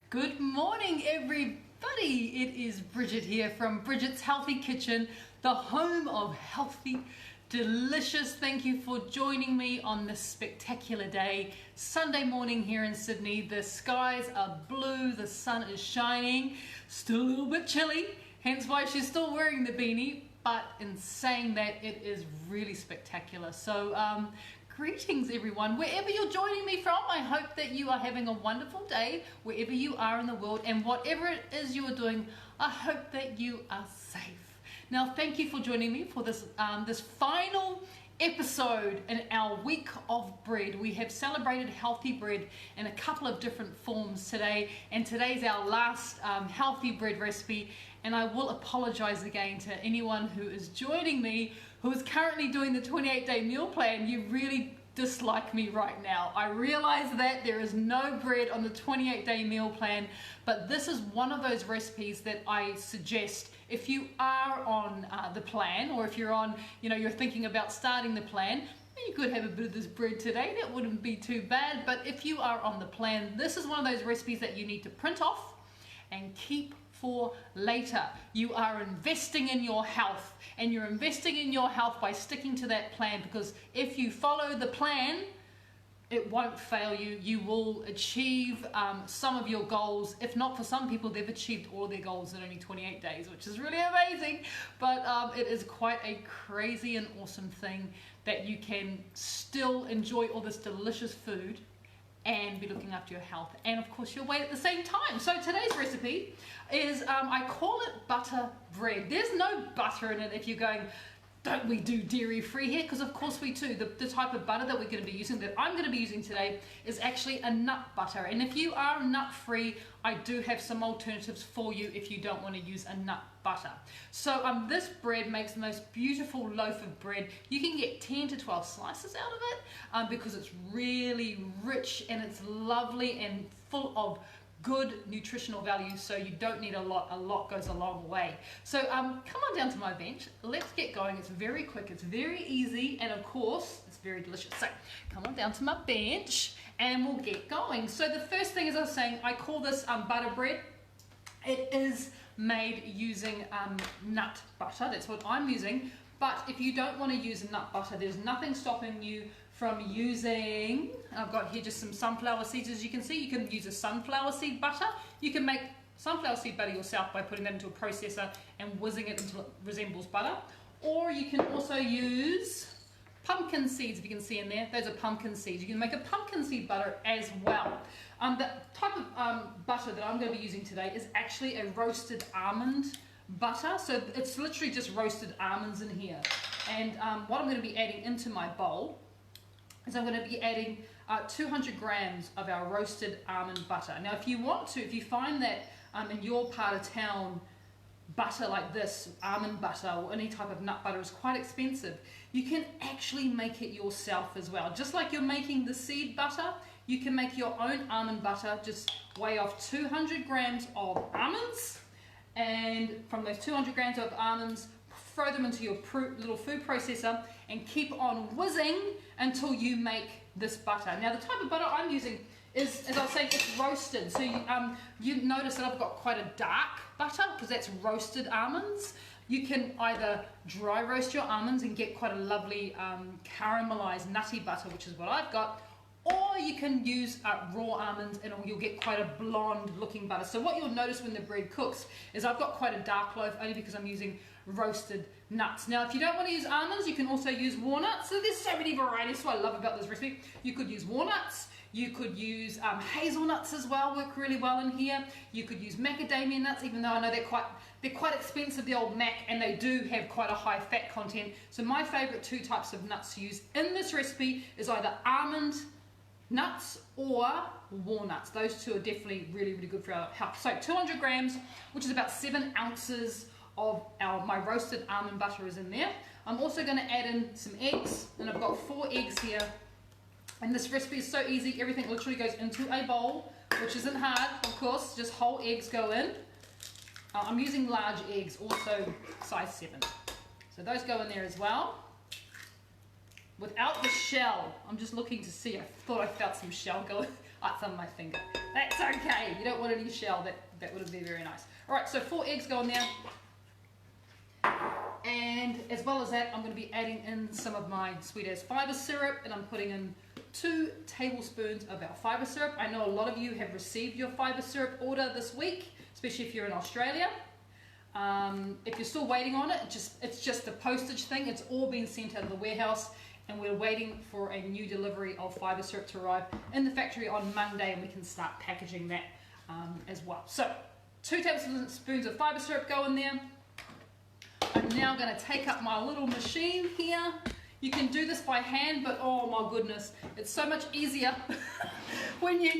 Good morning, everybody. It is Bridget here from Bridget's Healthy Kitchen, the home of healthy, delicious. Thank you for joining me on this spectacular day, Sunday morning here in Sydney. The skies are blue, the sun is shining, still a little bit chilly, hence why she's still wearing the beanie. But in saying that, it is really spectacular. So greetings everyone, wherever you're joining me from. I hope that you are having a wonderful day wherever you are in the world, and whatever it is you are doing, I hope that you are safe. Now, thank you for joining me for this this final episode in our week of bread. We have celebrated healthy bread in a couple of different forms today, and today's our last healthy bread recipe. And I will apologize again to anyone who is joining me who is currently doing the 28-day meal plan. You really dislike me right now. I realize that there is no bread on the 28-day meal plan, but this is one of those recipes that I suggest if you are on the plan, or if you're on, you're thinking about starting the plan. You could have a bit of this bread today, that wouldn't be too bad. But if you are on the plan, this is one of those recipes that you need to print off and keep for later. You are investing in your health, and you're investing in your health by sticking to that plan, because if you follow the plan, it won't fail you. You will achieve some of your goals. If not, for some people, they've achieved all their goals in only 28 days, which is really amazing. But it is quite a crazy and awesome thing that you can still enjoy all this delicious food and be looking after your health and of course your weight at the same time. So today's recipe is, I call it butter bread. There's no butter in it if you're going, don't we do dairy free here? Because of course we do. The type of butter that we're going to be using, that I'm going to be using today, is actually a nut butter. And if you are nut free, I do have some alternatives for you if you don't want to use a nut butter. So this bread makes the most beautiful loaf of bread. You can get 10 to 12 slices out of it because it's really rich and it's lovely and full of good nutritional value, so you don't need a lot goes a long way. So come on down to my bench, let's get going. It's very quick, it's very easy, and of course it's very delicious. So come on down to my bench and we'll get going. So the first thing, as I was saying, I call this butter bread. It is made using nut butter, that's what I'm using. But if you don't want to use nut butter, there's nothing stopping you from using, I've got here just some sunflower seeds. As you can see, you can use a sunflower seed butter. You can make sunflower seed butter yourself by putting that into a processor and whizzing it until it resembles butter. Or you can also use pumpkin seeds, if you can see in there, those are pumpkin seeds. You can make a pumpkin seed butter as well. The type of butter that I'm going to be using today is actually a roasted almond butter. So it's literally just roasted almonds in here. And what I'm going to be adding into my bowl is I'm going to be adding 200 grams of our roasted almond butter. Now if you want to, if you find that in your part of town butter like this, almond butter or any type of nut butter is quite expensive, you can actually make it yourself as well. Just like you're making the seed butter, you can make your own almond butter. Just weigh off 200 grams of almonds, and from those 200 grams of almonds, throw them into your little food processor and keep on whizzing until you make this butter. Now the type of butter I'm using is, as I was saying, it's roasted. So you notice that I've got quite a dark butter because that's roasted almonds. You can either dry roast your almonds and get quite a lovely caramelized nutty butter, which is what I've got, or you can use raw almonds and you'll get quite a blonde looking butter. So what you'll notice when the bread cooks is I've got quite a dark loaf only because I'm using roasted nuts. Now if you don't want to use almonds, you can also use walnuts. So there's so many varieties. What I love about this recipe, you could use walnuts, you could use hazelnuts as well, work really well in here. You could use macadamia nuts, even though I know they're quite expensive, the old mac, and they do have quite a high fat content. So my favorite two types of nuts to use in this recipe is either almond nuts or walnuts. Those two are definitely really good for our health. So 200 grams, which is about 7 ounces of my roasted almond butter is in there. I'm also going to add in some eggs, and I've got 4 eggs here. And this recipe is so easy, everything literally goes into a bowl, which isn't hard, of course, just whole eggs go in. I'm using large eggs, also size 7. So those go in there as well. Without the shell, I'm just looking to see, I thought I felt some shell going. It's on my finger. That's okay. You don't want any shell. That would be very nice. All right, so 4 eggs go in there. And as well as that, I'm going to be adding in some of my sweet as fibre syrup, and I'm putting in 2 tablespoons of our fibre syrup. I know a lot of you have received your fibre syrup order this week, especially if you're in Australia. If you're still waiting on it, it's just a postage thing. It's all been sent out of the warehouse, and we're waiting for a new delivery of fibre syrup to arrive in the factory on Monday, and we can start packaging that as well. So 2 tablespoons of fibre syrup go in there. I'm now going to take up my little machine here. You can do this by hand, but oh my goodness, it's so much easier when you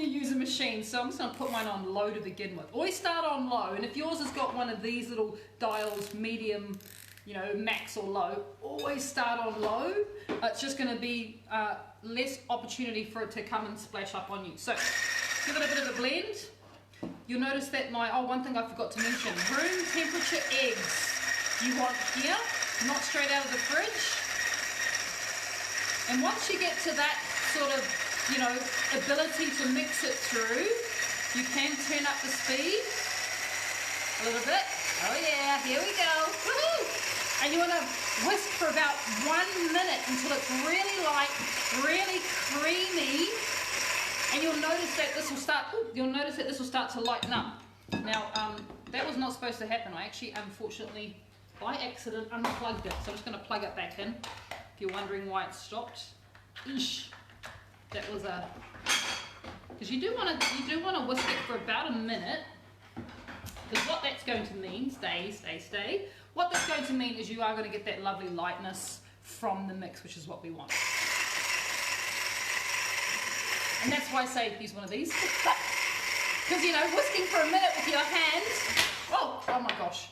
use a machine. So I'm just going to put mine on low to begin with. Always start on low, and if yours has got one of these little dials, medium, you know, max or low, always start on low. It's just going to be less opportunity for it to come and splash up on you. So give it a bit of a blend. You'll notice that one thing I forgot to mention, room temperature eggs you want here, not straight out of the fridge. And once you get to that sort of, you know, ability to mix it through, you can turn up the speed a little bit. Oh yeah, here we go. Woohoo! And you want to whisk for about 1 minute until it's really light, really creamy. And you'll notice that this will start to lighten up. Now, that was not supposed to happen. I actually, unfortunately, by accident, unplugged it. So I'm just going to plug it back in. If you're wondering why it stopped, eesh, that was because you do want to whisk it for about a minute. Because what that's going to mean, stay. What that's going to mean is you are going to get that lovely lightness from the mix, which is what we want. And that's why I say use one of these. Because, you know, whisking for a minute with your hands. Oh my gosh.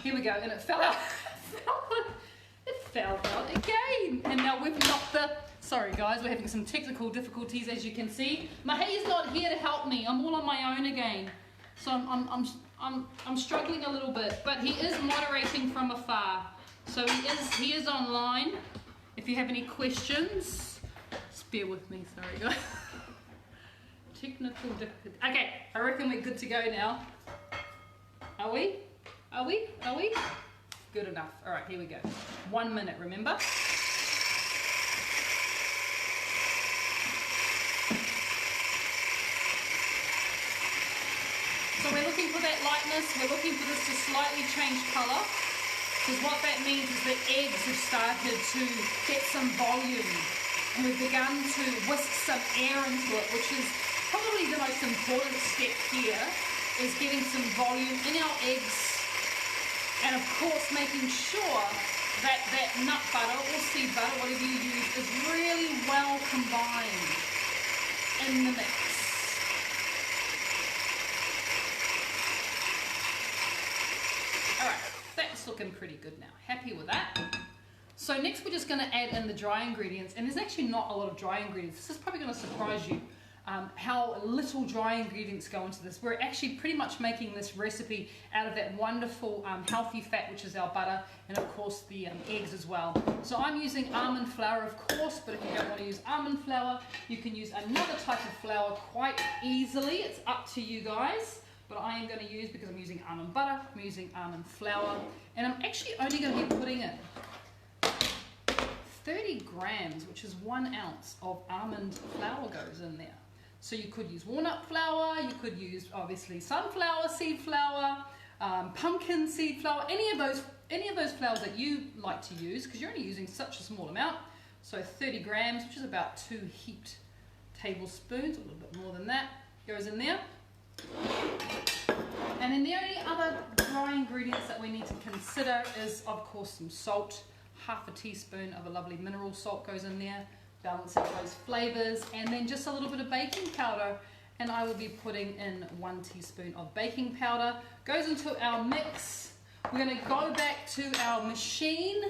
Here we go. And it fell out. It fell out again. And now we've knocked sorry guys, we're having some technical difficulties, as you can see. Mahei's not here to help me. I'm all on my own again. So I'm struggling a little bit. But he is moderating from afar. So he is online. If you have any questions, just bear with me. Sorry guys. Technical difficulty. Okay, I reckon we're good to go now. Are we? Good enough. All right, here we go. 1 minute, remember? So we're looking for that lightness. We're looking for this to slightly change colour. Because what that means is that eggs have started to get some volume. And we've begun to whisk some air into it, which is probably the most important step here, is getting some volume in our eggs, and of course making sure that that nut butter or seed butter, whatever you use, is really well combined in the mix. Alright, that's looking pretty good now. Happy with that? So next we're just going to add in the dry ingredients, and there's actually not a lot of dry ingredients. This is probably going to surprise you. How little dry ingredients go into this. We're actually pretty much making this recipe out of that wonderful healthy fat, which is our butter, and of course the eggs as well. So I'm using almond flour, of course, but if you don't want to use almond flour, you can use another type of flour quite easily. It's up to you guys, but I am going to use, because I'm using almond butter, I'm using almond flour, and I'm actually only going to be putting in 30 grams, which is 1 ounce of almond flour goes in there. So you could use walnut flour, you could use obviously sunflower seed flour, pumpkin seed flour, any of those flours that you like to use, because you're only using such a small amount. So 30 grams, which is about 2 heaped tablespoons, a little bit more than that, goes in there. And then the only other dry ingredients that we need to consider is, of course, some salt. Half a teaspoon of a lovely mineral salt goes in there, balancing those flavours, and then just a little bit of baking powder, and I will be putting in 1 teaspoon of baking powder. Goes into our mix. We're going to go back to our machine,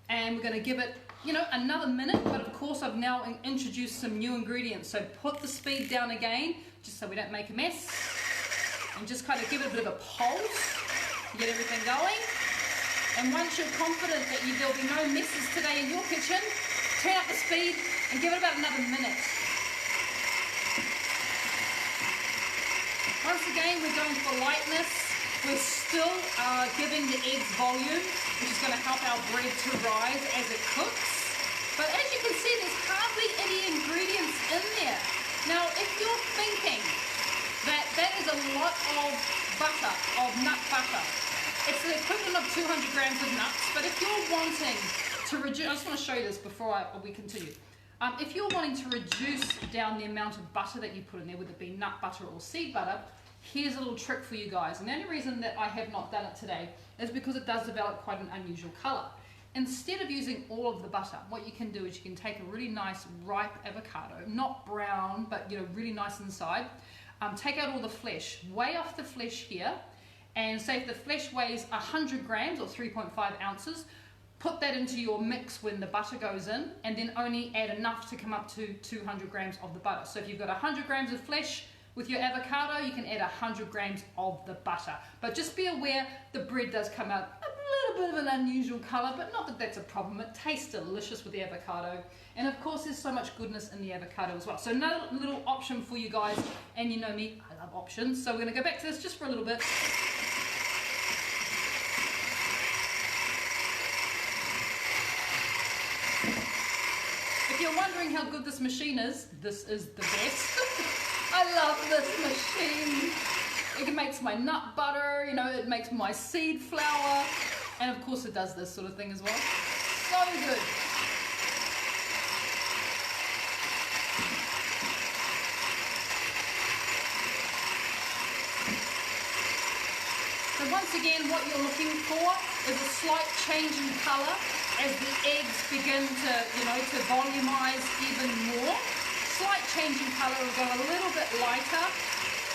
and we're going to give it, you know, another minute, but of course I've now introduced some new ingredients, so put the speed down again, just so we don't make a mess, and just kind of give it a bit of a pulse to get everything going. And once you're confident that there'll be no messes today in your kitchen, turn up the speed and give it about another minute. once again, we're going for lightness. We're still giving the eggs volume, which is going to help our bread to rise as it cooks. But as you can see, there's hardly any ingredients in there. Now, if you're thinking that that is a lot of butter, of nut butter, it's the equivalent of 200 grams of nuts. But if you're wanting to reduce, I just want to show you this before we continue. If you're wanting to reduce down the amount of butter that you put in there, whether it be nut butter or seed butter, here's a little trick for you guys. And the only reason that I have not done it today is because it does develop quite an unusual color. Instead of using all of the butter, what you can do is you can take a really nice ripe avocado, not brown, but really nice inside. Take out all the flesh, weigh off the flesh here, and say if the flesh weighs 100 grams or 3.5 ounces, put that into your mix when the butter goes in, and then only add enough to come up to 200 grams of the butter. So if you've got 100 grams of flesh with your avocado, you can add 100 grams of the butter. But just be aware, the bread does come out a little bit of an unusual color, but not that that's a problem. It tastes delicious with the avocado. And of course, there's so much goodness in the avocado as well. So another little option for you guys, and you know me, I love options. So we're gonna go back to this just for a little bit. If you're wondering how good this machine is, this is the best. I love this machine. It makes my nut butter, it makes my seed flour, and of course it does this sort of thing as well. So good. So once again, what you're looking for is a slight change in color as the eggs begin to volumize even more. Slight change in color, will go a little bit lighter.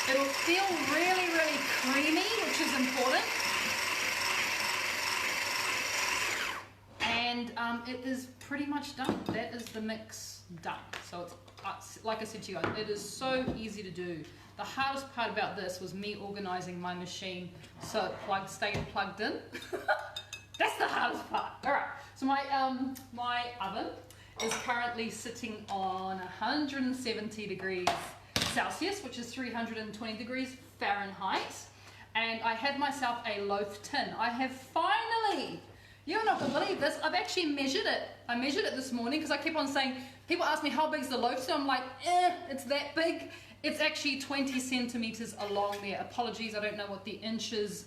It'll feel really, really creamy, which is important. And it is pretty much done. That is the mix done. So it's like I said to you guys, it is so easy to do. The hardest part about this was me organizing my machine so it stayed plugged in. That's the hardest part. All right. So my oven is currently sitting on 170 degrees Celsius, which is 320 degrees Fahrenheit. And I had myself a loaf tin. I have finally, you're not gonna believe this, I've actually measured it. I measured it this morning because I keep on saying, people ask me how big is the loaf, so I'm like, it's that big. It's actually 20 centimeters along there. Apologies, I don't know what the inches,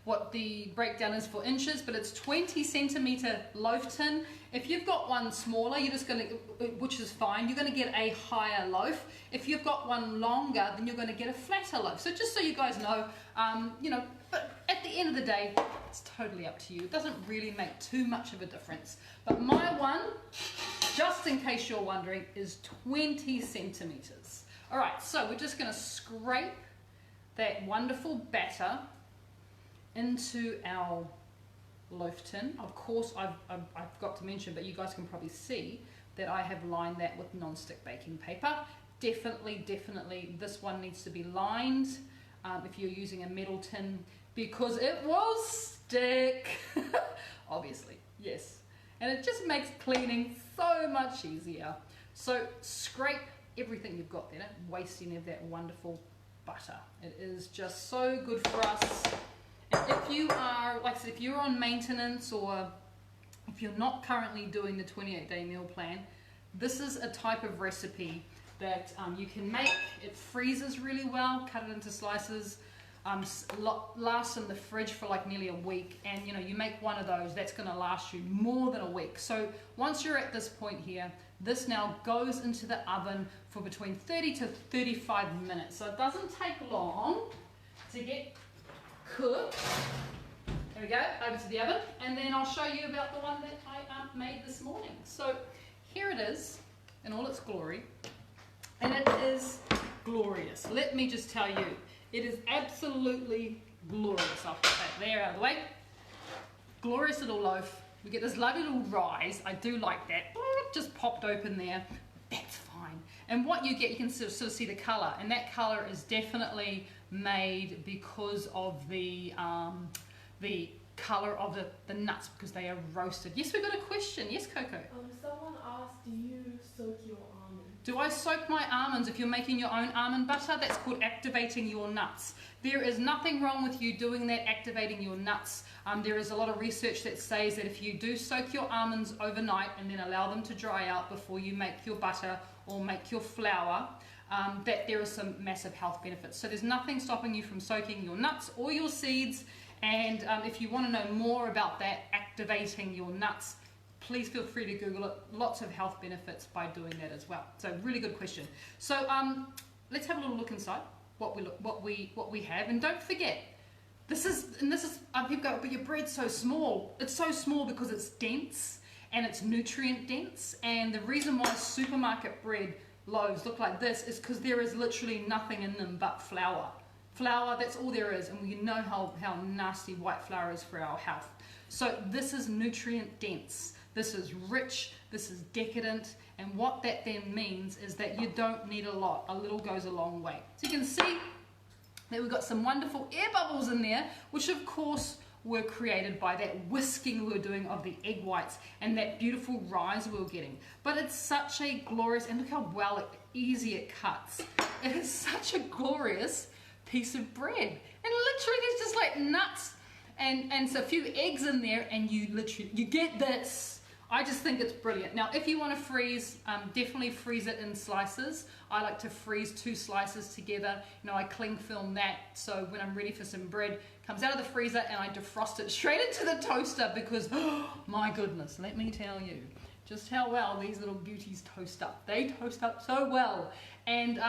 what the breakdown is for inches, but it's 20 centimeter loaf tin. If you've got one smaller, you're just going to, which is fine, you're going to get a higher loaf. If you've got one longer, then you're going to get a flatter loaf. So just so you guys know, but at the end of the day, it's totally up to you. It doesn't really make too much of a difference. But my one, just in case you're wondering, is 20 centimeters. All right, so we're just going to scrape that wonderful batter into our loaf tin. Of course, I've got to mention, but you guys can probably see that I have lined that with non-stick baking paper. Definitely, this one needs to be lined if you're using a metal tin, because it will stick. Obviously, yes. And it just makes cleaning so much easier. So scrape everything you've got there, don't waste any of that wonderful butter. It is just so good for us. And if you are, like I said, if you're on maintenance or if you're not currently doing the 28-day meal plan, this is a type of recipe that you can make. It freezes really well, cut it into slices, lasts in the fridge for like nearly a week, and you make one of those, that's going to last you more than a week. So once you're at this point here, this now goes into the oven for between 30 to 35 minutes. So it doesn't take long to get cooked. There we go, over to the oven, and then I'll show you about the one that I made this morning. So here it is in all its glory, and it is glorious. Let me just tell you, it is absolutely glorious. I'll put that there out of the way. Glorious little loaf. We get this lovely little rise. I do like that. Just popped open there. That's fine. And what you get, you can sort of see the color, and that color is definitely made because of the color of the nuts, because they are roasted. Yes, we got a question. Yes, Coco. Someone asked, do you soak your almonds? Do I soak my almonds? If you're making your own almond butter, that's called activating your nuts. There is nothing wrong with you doing that, activating your nuts. There is a lot of research that says that if you do soak your almonds overnight and then allow them to dry out before you make your butter or make your flour, that there are some massive health benefits. So there's nothing stopping you from soaking your nuts or your seeds. And if you want to know more about that, activating your nuts, please feel free to Google it. Lots of health benefits by doing that as well. So really good question. So let's have a little look inside what we have, and don't forget, this is people go, but your bread's so small. It's so small because it's dense and it's nutrient dense. And the reason why supermarket bread loaves look like this is because there is literally nothing in them but flour. Flour, that's all there is, and we know how nasty white flour is for our health. So this is nutrient dense. This is rich, this is decadent, and what that then means is that you don't need a lot. A little goes a long way. So you can see that we've got some wonderful air bubbles in there, which of course were created by that whisking we were doing of the egg whites and that beautiful rise we were getting. But it's such a glorious, and look how easy it cuts. It is such a glorious piece of bread. And literally there's just like nuts and so a few eggs in there, and you get this. I just think it's brilliant. Now, if you want to freeze, definitely freeze it in slices. I like to freeze 2 slices together. You know, I cling film that, so when I'm ready for some bread, it comes out of the freezer and I defrost it straight into the toaster because, oh my goodness, let me tell you just how well these little beauties toast up. They toast up so well. And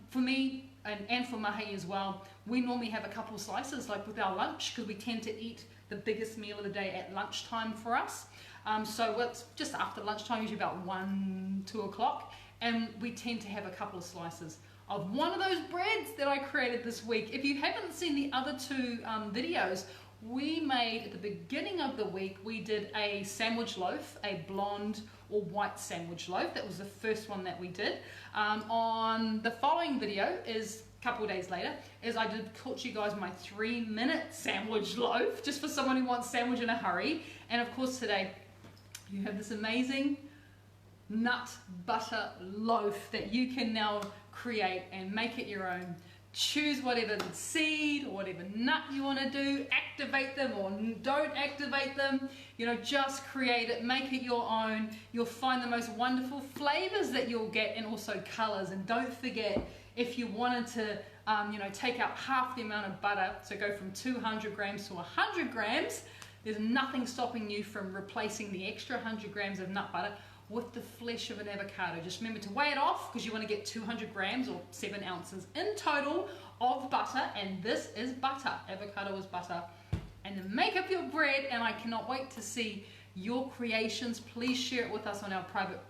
for me, and for Mahi as well, we normally have a couple slices like with our lunch because we tend to eat the biggest meal of the day at lunchtime for us. So it's just after lunchtime, usually about 1, 2 o'clock, and we tend to have a couple of slices of one of those breads that I created this week. If you haven't seen the other 2 videos, we made at the beginning of the week, we did a sandwich loaf, a blonde or white sandwich loaf. That was the first one that we did. On the following video is a couple of days later, is I did taught you guys my 3-minute sandwich loaf, just for someone who wants sandwich in a hurry. And of course today, you have this amazing nut butter loaf that you can now create and make it your own. Choose whatever seed or whatever nut you want to do, activate them or don't activate them, you know, just create it, make it your own. You'll find the most wonderful flavors that you'll get, and also colors. And don't forget, if you wanted to take out half the amount of butter, so go from 200 grams to 100 grams, there's nothing stopping you from replacing the extra 100 grams of nut butter with the flesh of an avocado. Just remember to weigh it off, because you want to get 200 grams or 7 ounces in total of butter, and this is butter. Avocado is butter. And then make up your bread, and I cannot wait to see your creations. Please share it with us on our private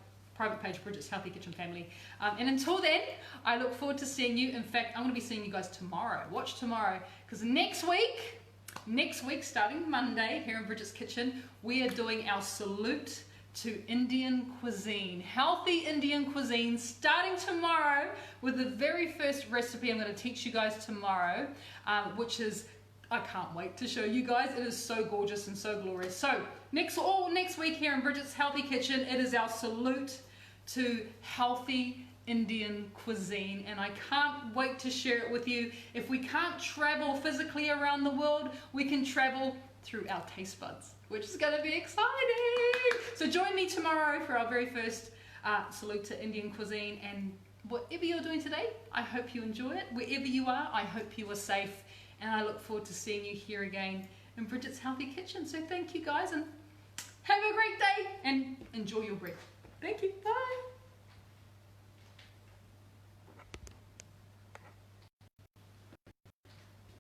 page, Bridget's Healthy Kitchen Family. And until then, I look forward to seeing you. In fact, I'm going to be seeing you guys tomorrow. Watch tomorrow, because next week, starting Monday here in Bridget's Kitchen, we are doing our salute to Indian cuisine, healthy Indian cuisine, starting tomorrow with the very first recipe I'm going to teach you guys tomorrow, which is, I can't wait to show you guys. It is so gorgeous and so glorious. So next week here in Bridget's Healthy Kitchen, it is our salute to healthy Indian cuisine, and I can't wait to share it with you. If we can't travel physically around the world, we can travel through our taste buds, which is going to be exciting. So join me tomorrow for our very first salute to Indian cuisine, and whatever you're doing today, I hope you enjoy it. Wherever you are, I hope you are safe, and I look forward to seeing you here again in Bridget's Healthy Kitchen. So thank you guys, and have a great day, and enjoy your bread. Thank you. Bye.